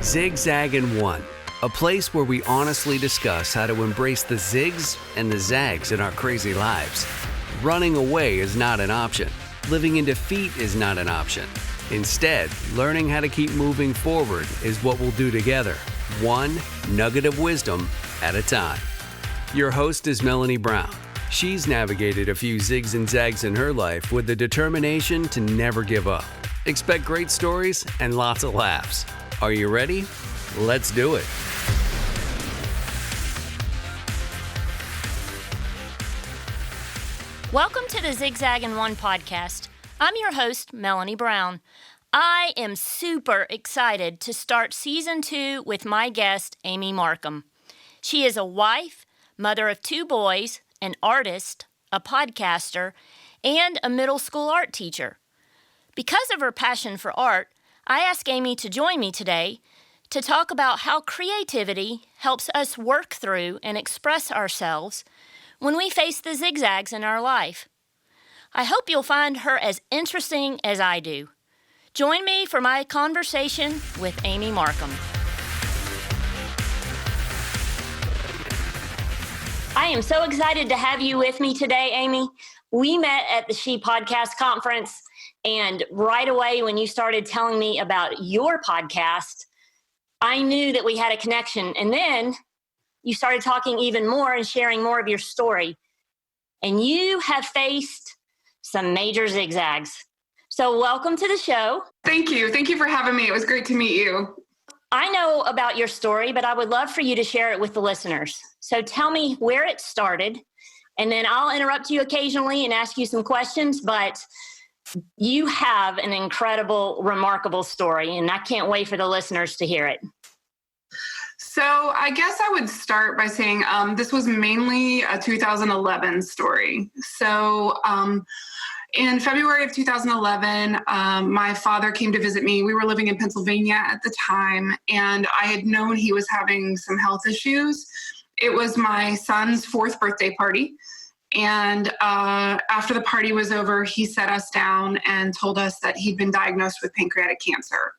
Zigzag and One, a place where we honestly discuss how to embrace the zigs and the zags in our crazy lives. Running away is not an option. Living in defeat is not an option. Instead, learning how to keep moving forward is what we'll do together, one nugget of wisdom at a time. Your host is Melanie Brown. She's navigated a few zigs and zags in her life with the determination to never give up. Expect great stories and lots of laughs. Are you ready? Let's do it. Welcome to the Zigzag and One podcast. I'm your host, Melanie Brown. I am super excited to start season 2 with my guest, Amy Markham. She is a wife, mother of 2 boys, an artist, a podcaster, and a middle school art teacher. Because of her passion for art, I asked Amy to join me today to talk about how creativity helps us work through and express ourselves when we face the zigzags in our life. I hope you'll find her as interesting as I do. Join me for my conversation with Amy Markham. I am so excited to have you with me today, Amy. We met at the She Podcast Conference, and right away when you started telling me about your podcast, I knew that we had a connection. And then you started talking even more and sharing more of your story. And you have faced some major zigzags. So welcome to the show. Thank you. Thank you for having me. It was great to meet you. I know about your story, but I would love for you to share it with the listeners. So tell me where it started, and then I'll interrupt you occasionally and ask you some questions, but you have an incredible, remarkable story, and I can't wait for the listeners to hear it. So I guess I would start by saying this was mainly a 2011 story. So in February of 2011, my father came to visit me. We were living in Pennsylvania at the time, and I had known he was having some health issues. It was my son's 4th birthday party. And after the party was over, he sat us down and told us that he'd been diagnosed with pancreatic cancer.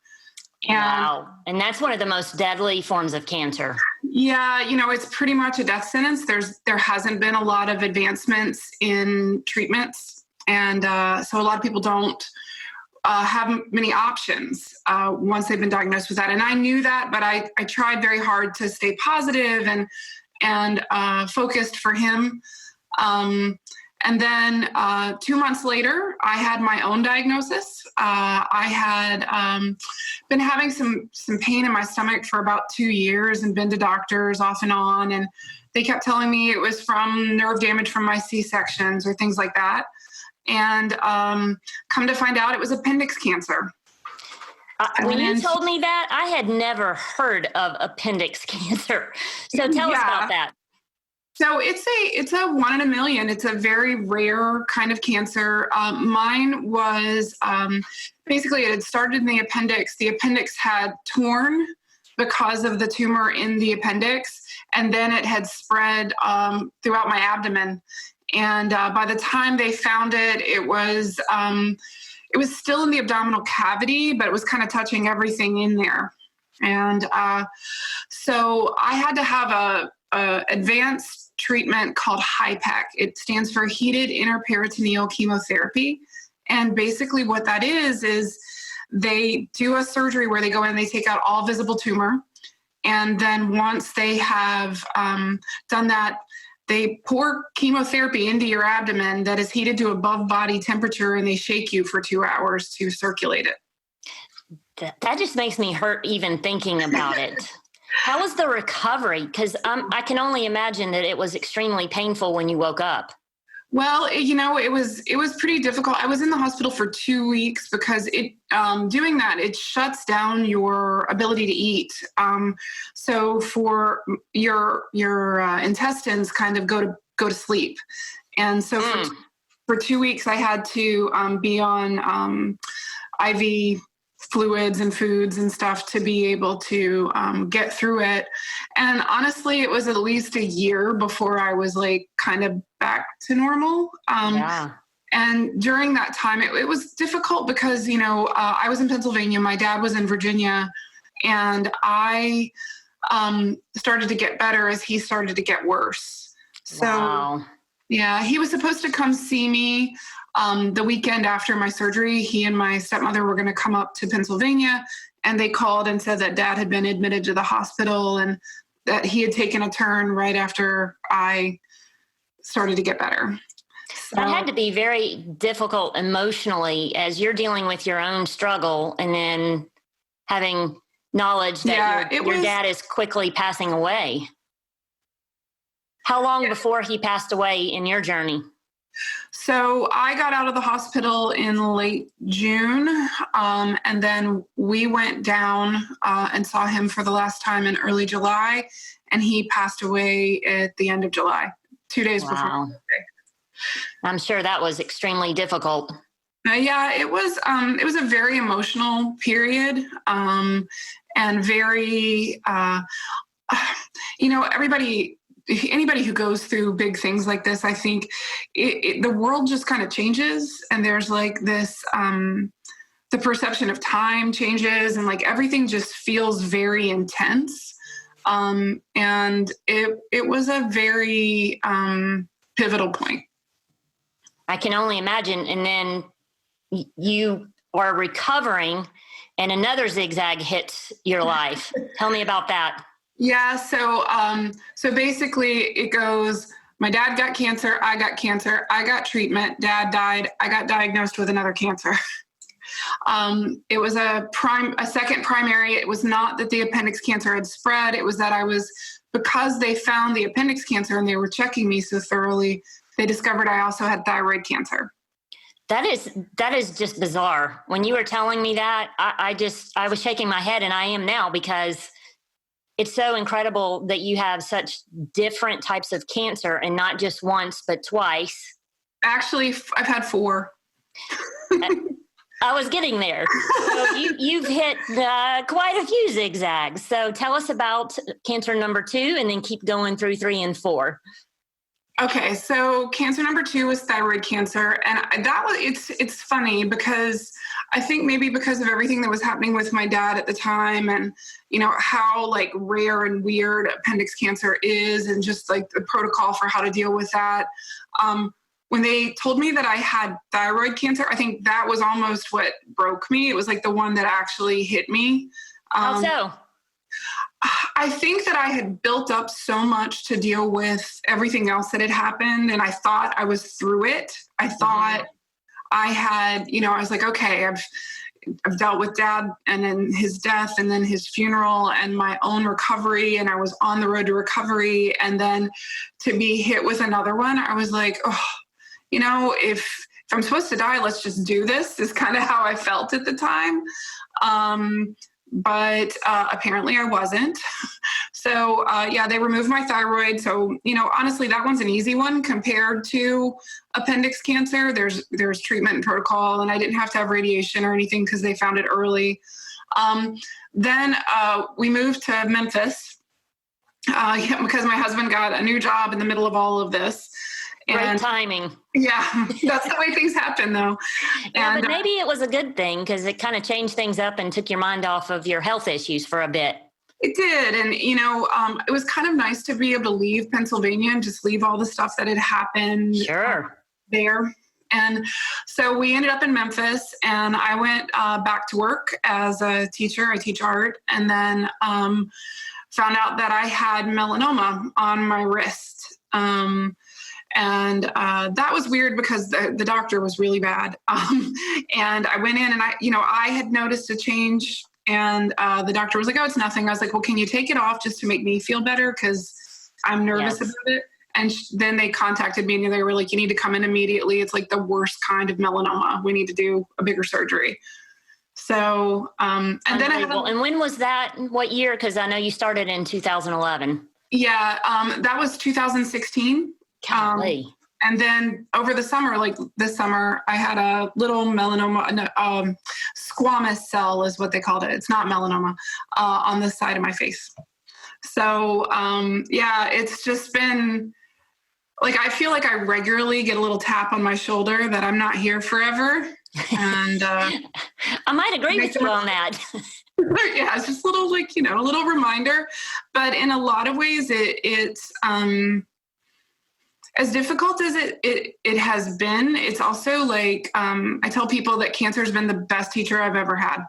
Wow. And that's one of the most deadly forms of cancer. Yeah, it's pretty much a death sentence. There hasn't been a lot of advancements in treatments. And so a lot of people don't have many options once they've been diagnosed with that. And I knew that, but I tried very hard to stay positive and focused for him. And then 2 months later, I had my own diagnosis. I had been having some pain in my stomach for about 2 years and been to doctors off and on. And they kept telling me it was from nerve damage from my C-sections or things like that. And come to find out it was appendix cancer. When you told me that, I had never heard of appendix cancer. So tell us about that. So it's a 1 in a million. It's a very rare kind of cancer. Mine was basically it had started in the appendix. The appendix had torn because of the tumor in the appendix, and then it had spread throughout my abdomen. And by the time they found it, it was still in the abdominal cavity, but it was kind of touching everything in there. And so I had to have a advanced treatment called HIPEC. It stands for heated intraperitoneal chemotherapy. And basically what that is they do a surgery where they go in and they take out all visible tumor. And then once they have done that, they pour chemotherapy into your abdomen that is heated to above body temperature, and they shake you for 2 hours to circulate it. That just makes me hurt even thinking about it. How was the recovery? Because I can only imagine that it was extremely painful when you woke up. Well, it was pretty difficult. I was in the hospital for 2 weeks because doing that, it shuts down your ability to eat. So for your intestines kind of go to sleep. And so for 2 weeks, I had to be on IV fluids and foods and stuff to be able to get through it. And honestly, it was at least a year before I was kind of back to normal. And during that time, it was difficult because, I was in Pennsylvania, my dad was in Virginia, And I started to get better as he started to get worse. So, wow. Yeah, he was supposed to come see me the weekend after my surgery. He and my stepmother were going to come up to Pennsylvania, and they called and said that Dad had been admitted to the hospital and that he had taken a turn right after I started to get better. So, that had to be very difficult emotionally as you're dealing with your own struggle and then having knowledge that your dad is quickly passing away. How long before he passed away in your journey? So I got out of the hospital in late June, and then we went down and saw him for the last time in early July, and he passed away at the end of July, 2 days before my birthday. I'm sure that was extremely difficult. Yeah, it was a very emotional period, and very, anybody who goes through big things like this, I think the world just kind of changes, and there's like this, the perception of time changes, and like everything just feels very intense. And it was a very pivotal point. I can only imagine. And then you are recovering and another zigzag hits your life. Tell me about that. Yeah. So basically it goes, my dad got cancer. I got cancer. I got treatment. Dad died. I got diagnosed with another cancer. It was a second primary. It was not that the appendix cancer had spread. It was that because they found the appendix cancer and they were checking me so thoroughly, they discovered I also had thyroid cancer. That is just bizarre. When you were telling me that, I was shaking my head, and I am now, because it's so incredible that you have such different types of cancer, and not just once, but twice. Actually, I've had 4. I was getting there. So you've hit quite a few zigzags. So tell us about cancer number 2, and then keep going through 3 and 4. Okay, so cancer number 2 was thyroid cancer, and it's funny because I think maybe because of everything that was happening with my dad at the time, and how like rare and weird appendix cancer is, and just like the protocol for how to deal with that. When they told me that I had thyroid cancer, I think that was almost what broke me. It was like the one that actually hit me. How so? I think that I had built up so much to deal with everything else that had happened, and I thought I was through it. I thought I had, I was like, okay, I've dealt with Dad and then his death and then his funeral and my own recovery, and I was on the road to recovery, and then to be hit with another one, I was like, oh, if I'm supposed to die, let's just do this, is kind of how I felt at the time. But apparently I wasn't. So they removed my thyroid. So, honestly, that one's an easy one compared to appendix cancer. There's treatment and protocol, and I didn't have to have radiation or anything because they found it early. Then we moved to Memphis because my husband got a new job in the middle of all of this. Great timing. Yeah, that's the way things happen, though. Yeah, but maybe it was a good thing because it kind of changed things up and took your mind off of your health issues for a bit. It did. And, it was kind of nice to be able to leave Pennsylvania and just leave all the stuff that had happened there. And so we ended up in Memphis, and I went back to work as a teacher. I teach art, and then found out that I had melanoma on my wrist. And that was weird because the doctor was really bad. And I went in, and I had noticed a change, and the doctor was like, oh, it's nothing. I was like, well, can you take it off just to make me feel better? Because I'm nervous about it. And then they contacted me, and they were like, you need to come in immediately. It's like the worst kind of melanoma. We need to do a bigger surgery. So, and then and when was that? What year? Because I know you started in 2011. Yeah, that was 2016. And then over the summer, like this summer, I had a little melanoma, squamous cell is what they called it. It's not melanoma, on the side of my face. So, it's just been like, I feel like I regularly get a little tap on my shoulder that I'm not here forever. And I might agree with you on that. Yeah, it's just a little a little reminder. But in a lot of ways, it's as difficult as it has been. It's also like I tell people that cancer has been the best teacher I've ever had.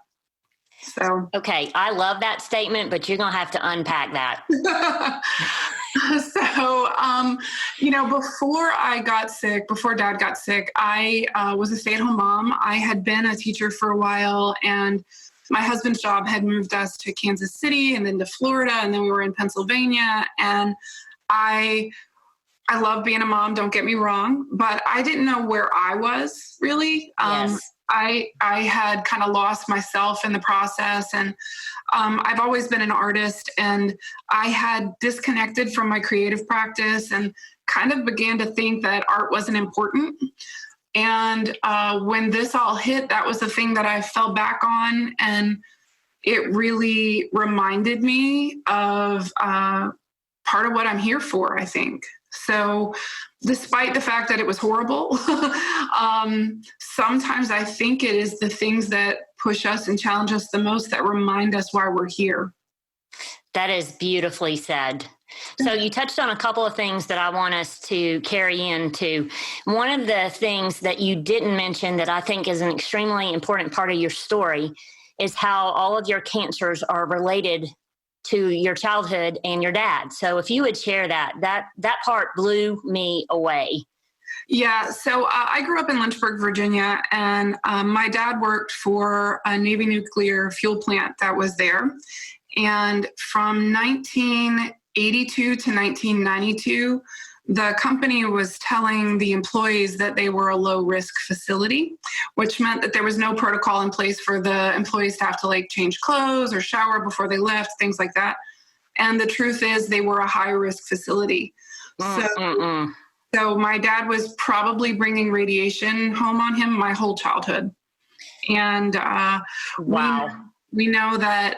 So okay, I love that statement, but you're gonna have to unpack that. So, before I got sick, before Dad got sick, I was a stay-at-home mom. I had been a teacher for a while, and my husband's job had moved us to Kansas City and then to Florida, and then we were in Pennsylvania. And I love being a mom, don't get me wrong, but I didn't know where I was really. Yes. I had kind of lost myself in the process, and I've always been an artist, and I had disconnected from my creative practice and kind of began to think that art wasn't important. And when this all hit, that was the thing that I fell back on, and it really reminded me of part of what I'm here for, I think. So despite the fact that it was horrible, sometimes I think it is the things that push us and challenge us the most that remind us why we're here. That is beautifully said. So you touched on a couple of things that I want us to carry into. One of the things that you didn't mention that I think is an extremely important part of your story is how all of your cancers are related to your childhood and your dad. So if you would share that part blew me away. Yeah, so I grew up in Lynchburg, Virginia, and my dad worked for a Navy nuclear fuel plant that was there. And from 1982 to 1992, the company was telling the employees that they were a low-risk facility, which meant that there was no protocol in place for the employees to have to change clothes or shower before they left, things like that. And the truth is they were a high-risk facility. So my dad was probably bringing radiation home on him my whole childhood. And wow. We know that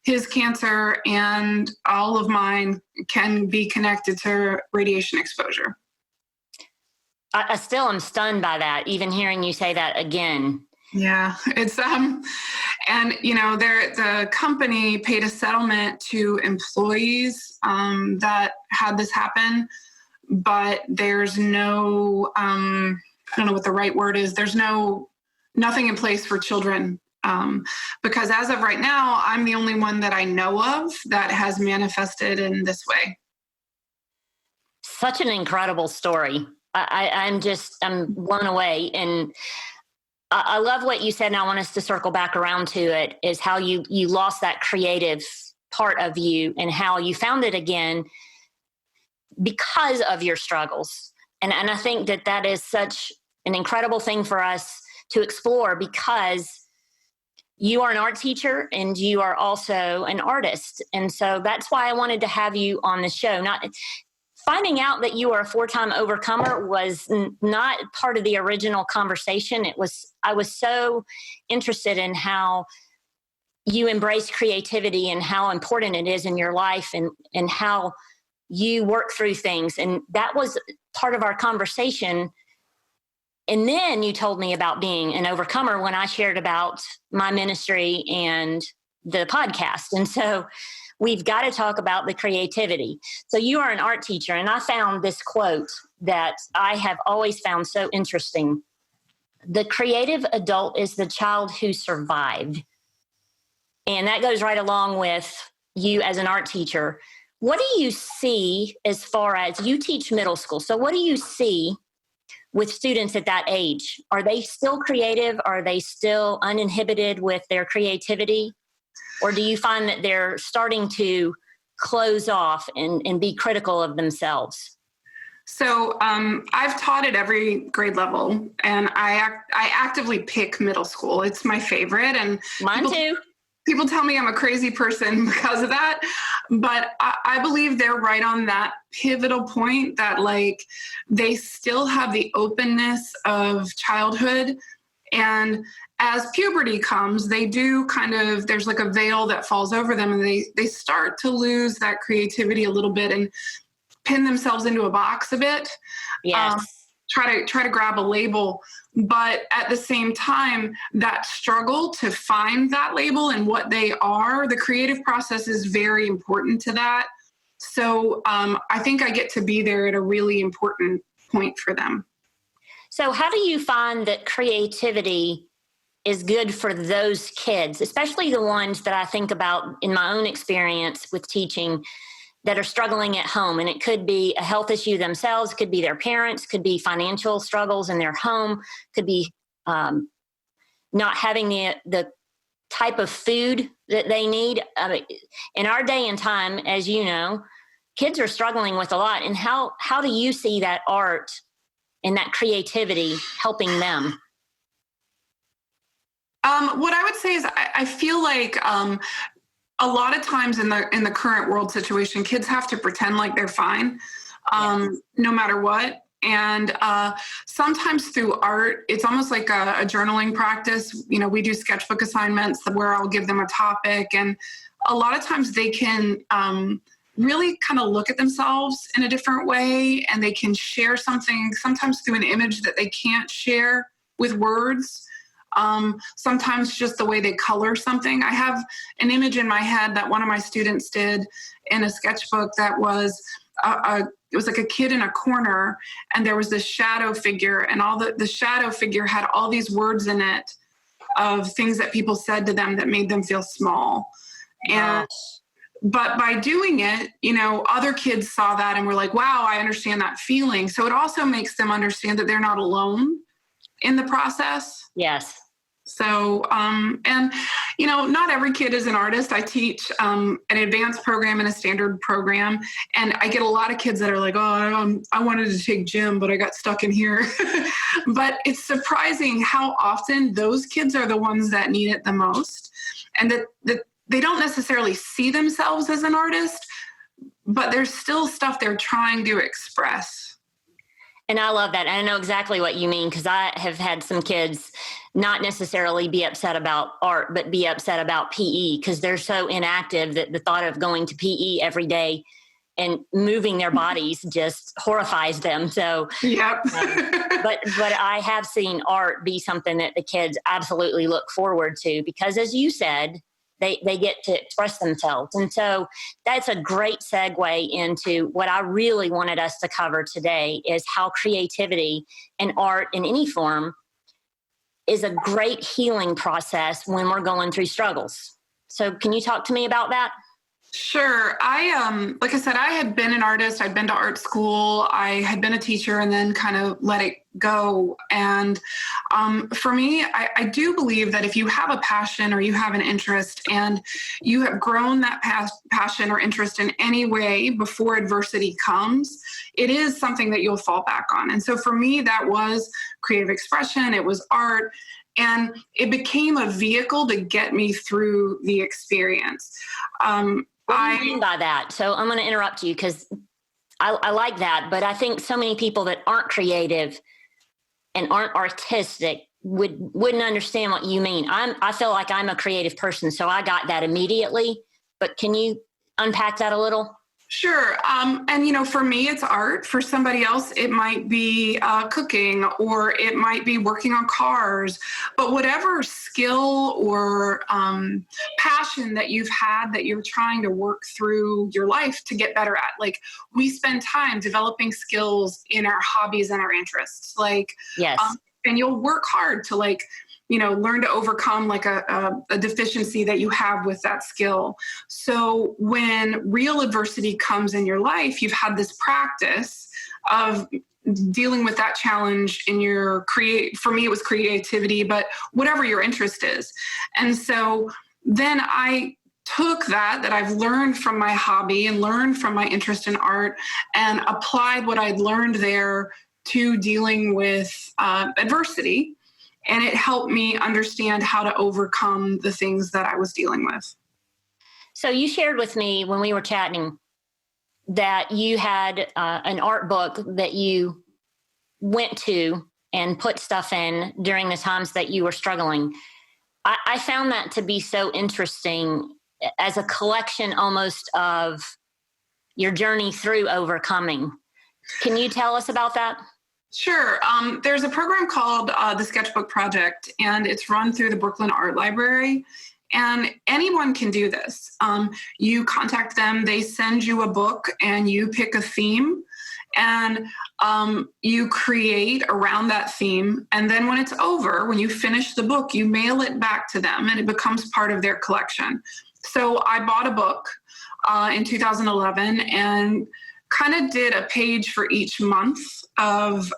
his cancer and all of mine can be connected to radiation exposure. I still am stunned by that, even hearing you say that again. Yeah, it's and the company paid a settlement to employees that had this happen, but there's no I don't know what the right word is. There's nothing in place for children. Because as of right now, I'm the only one that I know of that has manifested in this way. Such an incredible story. I'm blown away. And I love what you said, and I want us to circle back around to it, is how you lost that creative part of you and how you found it again because of your struggles. And I think that is such an incredible thing for us to explore, because you are an art teacher and you are also an artist. And so that's why I wanted to have you on the show. Not finding out that you are a 4-time overcomer was not part of the original conversation. I was so interested in how you embrace creativity and how important it is in your life, and how you work through things. And that was part of our conversation. And then you told me about being an overcomer when I shared about my ministry and the podcast. And so we've got to talk about the creativity. So you are an art teacher, and I found this quote that I have always found so interesting. The creative adult is the child who survived. And that goes right along with you as an art teacher. What do you see as far as you teach middle school? So what do you see with students at that age? Are they still creative? Are they still uninhibited with their creativity? Or do you find that they're starting to close off and be critical of themselves? So I've taught at every grade level, and I actively pick middle school. It's my favorite. And mine too. People tell me I'm a crazy person because of that, but I believe they're right on that pivotal point that they still have the openness of childhood. And as puberty comes, they do there's a veil that falls over them, and they start to lose that creativity a little bit and pin themselves into a box a bit. Yes. try to grab a label. But at the same time, that struggle to find that label and what they are, the creative process is very important to that. So I think I get to be there at a really important point for them. So how do you find that creativity is good for those kids, especially the ones that I think about in my own experience with teaching that are struggling at home? And it could be a health issue themselves, could be their parents, could be financial struggles in their home, could be not having the type of food that they need. In our day and time, as you know, kids are struggling with a lot. And how do you see that art and that creativity helping them? What I would say is I feel like a lot of times in the current world situation, kids have to pretend like they're fine, no matter what. And sometimes through art, it's almost like a journaling practice. You know, we do sketchbook assignments where I'll give them a topic, and a lot of times they can really kind of look at themselves in a different way, and they can share something, sometimes through an image that they can't share with words. Sometimes just the way they color something. I have an image in my head that one of my students did in a sketchbook that was it was like a kid in a corner, and there was this shadow figure, and all the shadow figure had all these words in it of things that people said to them that made them feel small. And but by doing it, you know, other kids saw that and were like, wow, I understand that feeling. So it also makes them understand that they're not alone in the process. Yes. So, and, you know, not every kid is an artist. I teach an advanced program and a standard program. And I get a lot of kids that are like, oh, I wanted to take gym, but I got stuck in here. But it's surprising how often those kids are the ones that need it the most. And that they don't necessarily see themselves as an artist, but there's still stuff they're trying to express. And I love that. And I know exactly what you mean, because I have had some kids not necessarily be upset about art, but be upset about PE because they're so inactive that the thought of going to PE every day and moving their bodies just horrifies them. So, yep. but I have seen art be something that the kids absolutely look forward to because, as you said, they get to express themselves. And so that's a great segue into what I really wanted us to cover today is how creativity and art in any form is a great healing process when we're going through struggles. So can you talk to me about that? Sure. Like I said, I had been an artist. I'd been to art school. I had been a teacher and then kind of let it go. And for me, I do believe that if you have a passion or you have an interest and you have grown that passion or interest in any way before adversity comes, it is something that you'll fall back on. And so for me, that was creative expression. It was art. And it became a vehicle to get me through the experience. What do you mean by that? So I'm going to interrupt you because I like that, but I think so many people that aren't creative and aren't artistic wouldn't understand what you mean. I feel like I'm a creative person, so I got that immediately. But can you unpack that a little? Sure. And, you know, for me, it's art. For somebody else, it might be cooking or it might be working on cars. But whatever skill or passion that you've had that you're trying to work through your life to get better at, like we spend time developing skills in our hobbies and our interests. Like, yes. And you'll work hard to like, you know, learn to overcome like a deficiency that you have with that skill. So when real adversity comes in your life, you've had this practice of dealing with that challenge in your for me, it was creativity, but whatever your interest is. And so then I took that I've learned from my hobby and learned from my interest in art and applied what I'd learned there to dealing with adversity. And it helped me understand how to overcome the things that I was dealing with. So you shared with me when we were chatting that you had an art book that you went to and put stuff in during the times that you were struggling. I found that to be so interesting as a collection almost of your journey through overcoming. Can you tell us about that? Sure. There's a program called the Sketchbook Project, and it's run through the Brooklyn Art Library. And anyone can do this. You contact them, they send you a book, and you pick a theme, and you create around that theme. And then when it's over, when you finish the book, you mail it back to them, and it becomes part of their collection. So I bought a book in 2011 and kind of did a page for each month of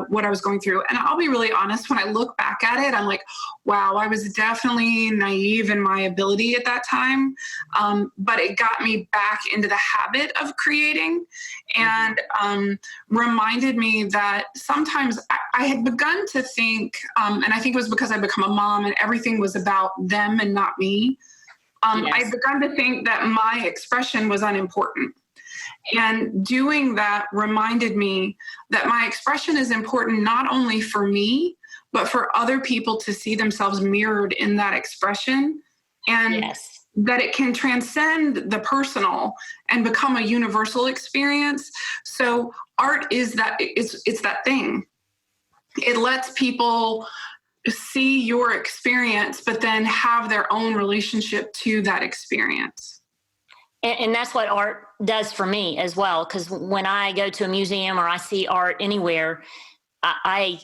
what I was going through. And I'll be really honest, when I look back at it, I'm like, wow, I was definitely naive in my ability at that time. But it got me back into the habit of creating and reminded me that sometimes I had begun to think, and I think it was because I'd become a mom and everything was about them and not me. Yes. I'd begun to think that my expression was unimportant. And doing that reminded me that my expression is important not only for me, but for other people to see themselves mirrored in that expression, and that it can transcend the personal and become a universal experience. So art is that, it's that thing. It lets people see your experience, but then have their own relationship to that experience. And that's what art does for me as well. Because when I go to a museum or I see art anywhere, I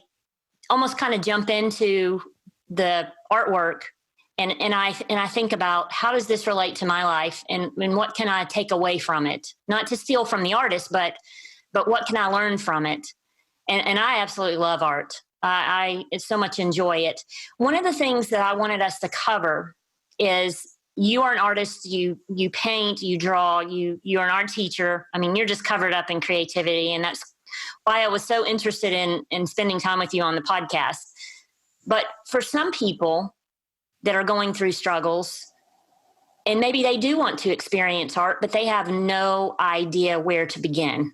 almost kind of jump into the artwork and I think about, how does this relate to my life, and what can I take away from it? Not to steal from the artist, but what can I learn from it? And I absolutely love art. I so much enjoy it. One of the things that I wanted us to cover is, you are an artist, you paint, you draw, you're an art teacher. I mean, you're just covered up in creativity. And that's why I was so interested in spending time with you on the podcast. But for some people that are going through struggles, and maybe they do want to experience art, but they have no idea where to begin.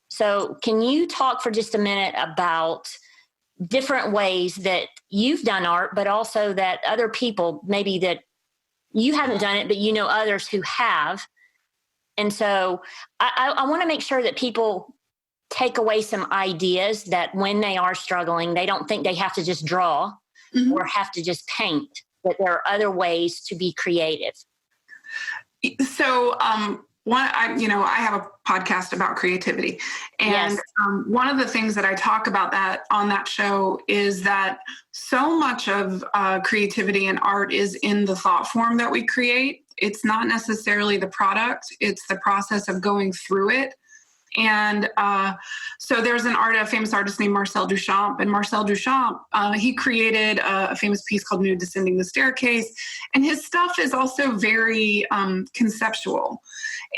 So can you talk for just a minute about different ways that you've done art, but also that other people, maybe that you haven't done it, but you know others who have. And so I want to make sure that people take away some ideas that when they are struggling, they don't think they have to just draw or have to just paint, that there are other ways to be creative. So I have a podcast about creativity. And one of the things that I talk about that on that show is that so much of creativity and art is in the thought form that we create. It's not necessarily the product, it's the process of going through it. And so there's a famous artist named Marcel Duchamp. And Marcel Duchamp, he created a famous piece called Nude Descending the Staircase. And his stuff is also very conceptual.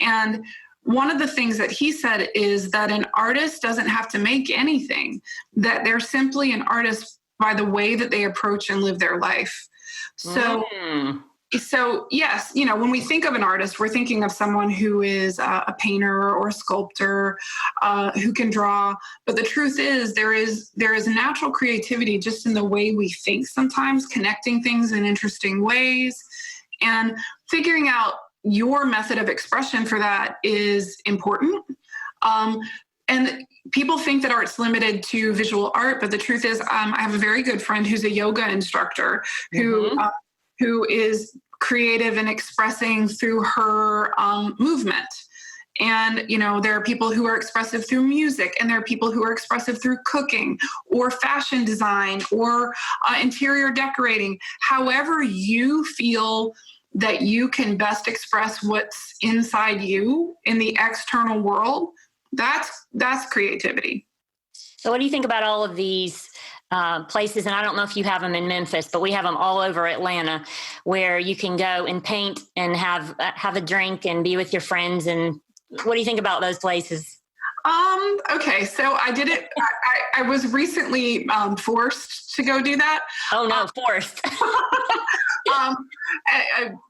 And one of the things that he said is that an artist doesn't have to make anything, that they're simply an artist by the way that they approach and live their life. So yes, when we think of an artist, we're thinking of someone who is a painter or a sculptor who can draw. But the truth is, there is natural creativity just in the way we think sometimes, connecting things in interesting ways, and figuring out your method of expression for that is important. And people think that art's limited to visual art, but the truth is, I have a very good friend who's a yoga instructor who is creative and expressing through her movement. And, there are people who are expressive through music, and there are people who are expressive through cooking or fashion design or interior decorating. However you feel that you can best express what's inside you in the external world, that's creativity. So what do you think about all of these places? And I don't know if you have them in Memphis, but we have them all over Atlanta, where you can go and paint and have a drink and be with your friends. And what do you think about those places? Okay, so I did it. I was recently forced to go do that. Oh no, forced.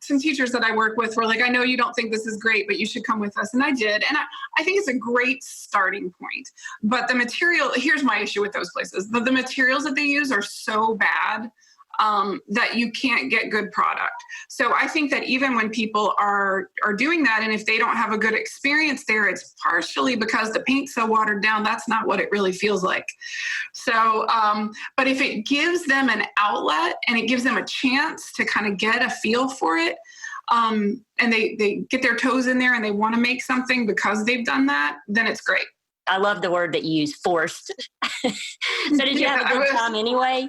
Some teachers that I work with were like, I know you don't think this is great, but you should come with us. And I did. And I think it's a great starting point. But here's my issue with those places. The materials that they use are so bad that you can't get good product. So I think that even when people are doing that, and if they don't have a good experience there, it's partially because the paint's so watered down. That's not what it really feels like. So, but if it gives them an outlet and it gives them a chance to kind of get a feel for it, and they get their toes in there and they want to make something because they've done that, then it's great. I love the word that you use, forced. So did you have a good time anyway?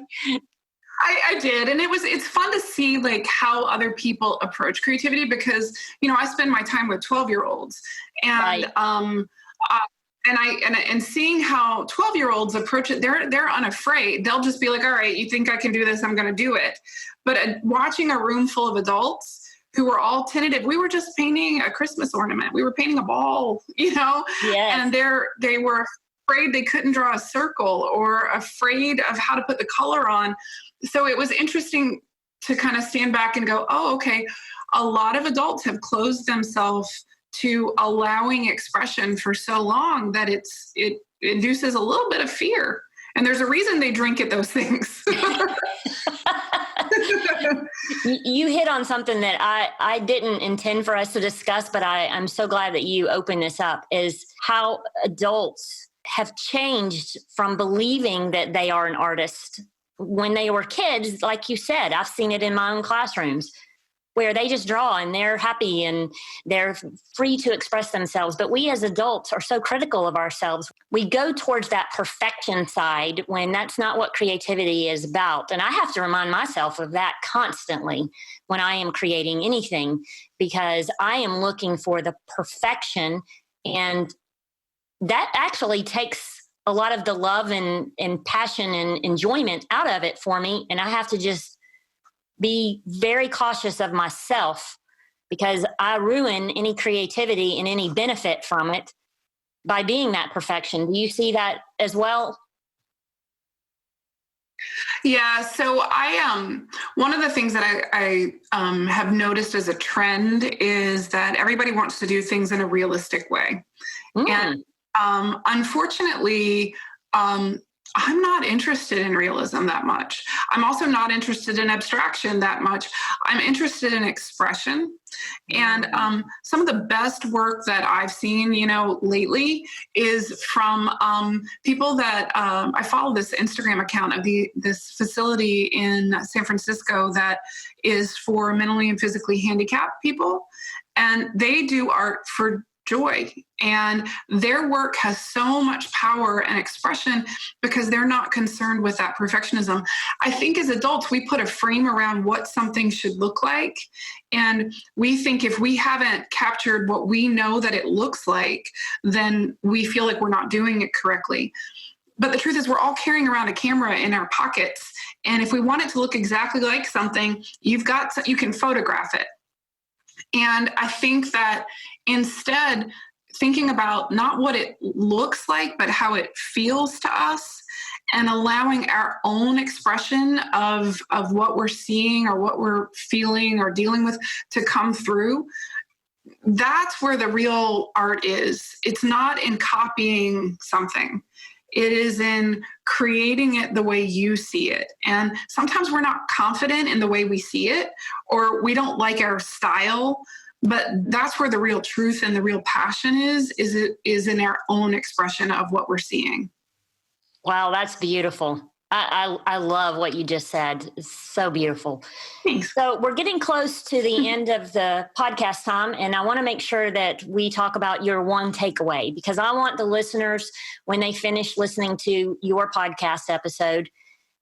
I did. And it's fun to see like how other people approach creativity because, I spend my time with 12-year-olds and, right. And seeing how 12-year-olds approach it, they're unafraid. They'll just be like, all right, you think I can do this? I'm going to do it. But watching a room full of adults who were all tentative, we were just painting a Christmas ornament. We were painting a ball, Yes. And they were afraid they couldn't draw a circle or afraid of how to put the color on. So it was interesting to kind of stand back and go, oh, okay, a lot of adults have closed themselves to allowing expression for so long that it induces a little bit of fear. And there's a reason they drink at those things. You hit on something that I didn't intend for us to discuss, but I'm so glad that you opened this up, is how adults have changed from believing that they are an artist. When they were kids, like you said, I've seen it in my own classrooms where they just draw and they're happy and they're free to express themselves. But we as adults are so critical of ourselves. We go towards that perfection side when that's not what creativity is about. And I have to remind myself of that constantly when I am creating anything, because I am looking for the perfection. And that actually takes a lot of the love and passion and enjoyment out of it for me. And I have to just be very cautious of myself because I ruin any creativity and any benefit from it by being that perfection. Do you see that as well? Yeah. So one of the things that I have noticed as a trend is that everybody wants to do things in a realistic way. And unfortunately, I'm not interested in realism that much. I'm also not interested in abstraction that much. I'm interested in expression. And some of the best work that I've seen, lately is from people that I follow this Instagram account of this facility in San Francisco that is for mentally and physically handicapped people. And they do art for joy. And their work has so much power and expression because they're not concerned with that perfectionism. I think as adults, we put a frame around what something should look like. And we think if we haven't captured what we know that it looks like, then we feel like we're not doing it correctly. But the truth is we're all carrying around a camera in our pockets. And if we want it to look exactly like something, you can photograph it. And I think that instead, thinking about not what it looks like, but how it feels to us, and allowing our own expression of what we're seeing or what we're feeling or dealing with to come through, that's where the real art is. It's not in copying something. It is in creating it the way you see it. And sometimes we're not confident in the way we see it, or we don't like our style, but that's where the real truth and the real passion is in our own expression of what we're seeing. Wow, that's beautiful. I love what you just said. It's so beautiful. Thanks. So we're getting close to the end of the podcast time, and I want to make sure that we talk about your one takeaway, because I want the listeners, when they finish listening to your podcast episode,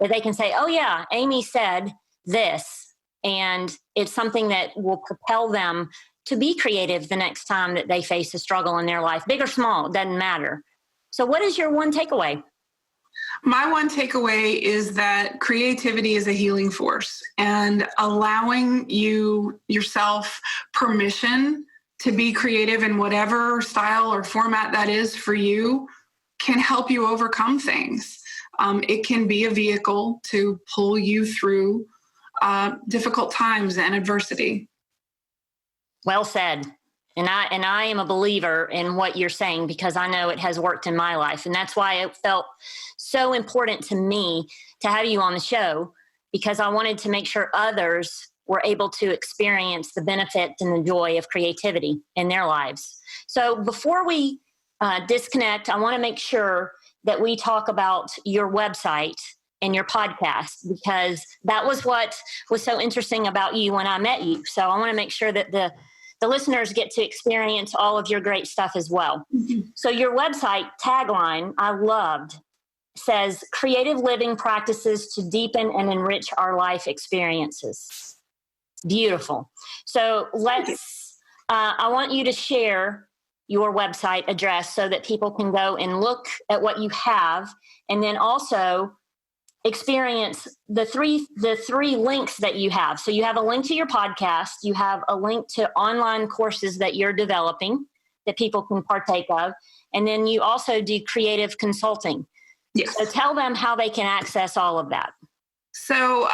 that they can say, oh yeah, Amy said this, and it's something that will propel them to be creative the next time that they face a struggle in their life, big or small, it doesn't matter. So what is your one takeaway? My one takeaway is that creativity is a healing force, and allowing yourself permission to be creative in whatever style or format that is for you can help you overcome things. It can be a vehicle to pull you through difficult times and adversity. Well said. And I am a believer in what you're saying, because I know it has worked in my life. And that's why it felt so important to me to have you on the show, because I wanted to make sure others were able to experience the benefit and the joy of creativity in their lives. So before we disconnect, I want to make sure that we talk about your website and your podcast, because that was what was so interesting about you when I met you. So I want to make sure that the listeners get to experience all of your great stuff as well. Mm-hmm. So your website tagline, I loved, says creative living practices to deepen and enrich our life experiences. Beautiful. So I want you to share your website address so that people can go and look at what you have, and then also experience the three links that you have. So you have a link to your podcast, you have a link to online courses that you're developing that people can partake of, and then you also do creative consulting. Yes. So tell them how they can access all of that. So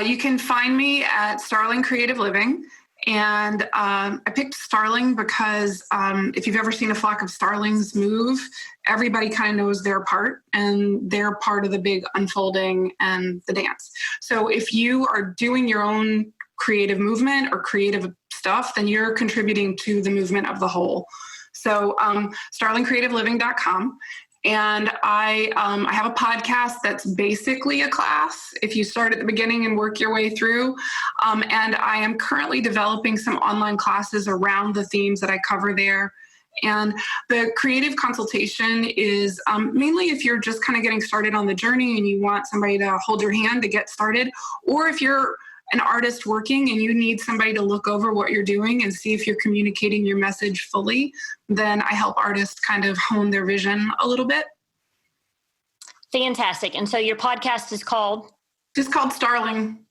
you can find me at Starling Creative Living. And I picked Starling because if you've ever seen a flock of starlings move, everybody kind of knows their part, and they're part of the big unfolding and the dance. So if you are doing your own creative movement or creative stuff, then you're contributing to the movement of the whole. So starlingcreativeliving.com. And I have a podcast that's basically a class if you start at the beginning and work your way through. And I am currently developing some online classes around the themes that I cover there. And the creative consultation is mainly if you're just kind of getting started on the journey and you want somebody to hold your hand to get started, or if you're an artist working and you need somebody to look over what you're doing and see if you're communicating your message fully, then I help artists kind of hone their vision a little bit. Fantastic. And so your podcast is called? It's called Starling.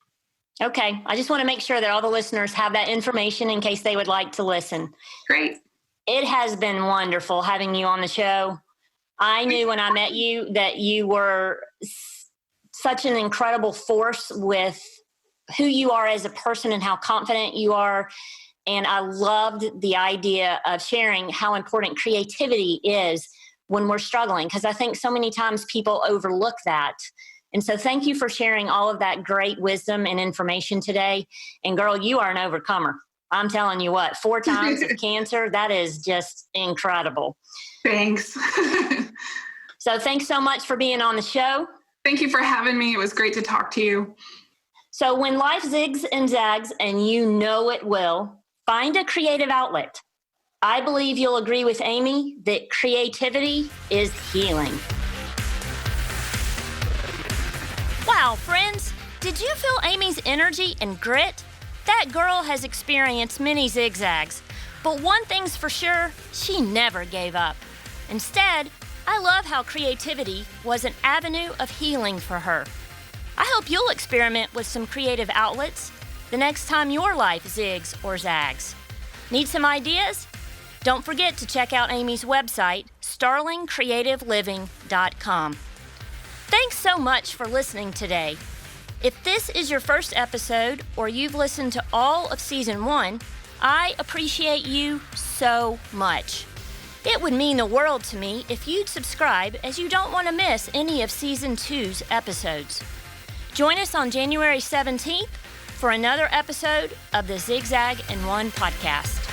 Okay. I just want to make sure that all the listeners have that information in case they would like to listen. Great. It has been wonderful having you on the show. I knew when I met you that you were such an incredible force with who you are as a person and how confident you are. And I loved the idea of sharing how important creativity is when we're struggling, because I think so many times people overlook that. And so thank you for sharing all of that great wisdom and information today. And girl, you are an overcomer. I'm telling you what, 4 times of cancer, that is just incredible. Thanks. So thanks so much for being on the show. Thank you for having me. It was great to talk to you. So when life zigs and zags, and you know it will, find a creative outlet. I believe you'll agree with Amy that creativity is healing. Wow, friends, did you feel Amy's energy and grit? That girl has experienced many zigzags, but one thing's for sure, she never gave up. Instead, I love how creativity was an avenue of healing for her. I hope you'll experiment with some creative outlets the next time your life zigs or zags. Need some ideas? Don't forget to check out Amy's website, starlingcreativeliving.com. Thanks so much for listening today. If this is your first episode or you've listened to all of Season 1, I appreciate you so much. It would mean the world to me if you'd subscribe, as you don't want to miss any of Season 2's episodes. Join us on January 17th for another episode of the Zigzag in One podcast.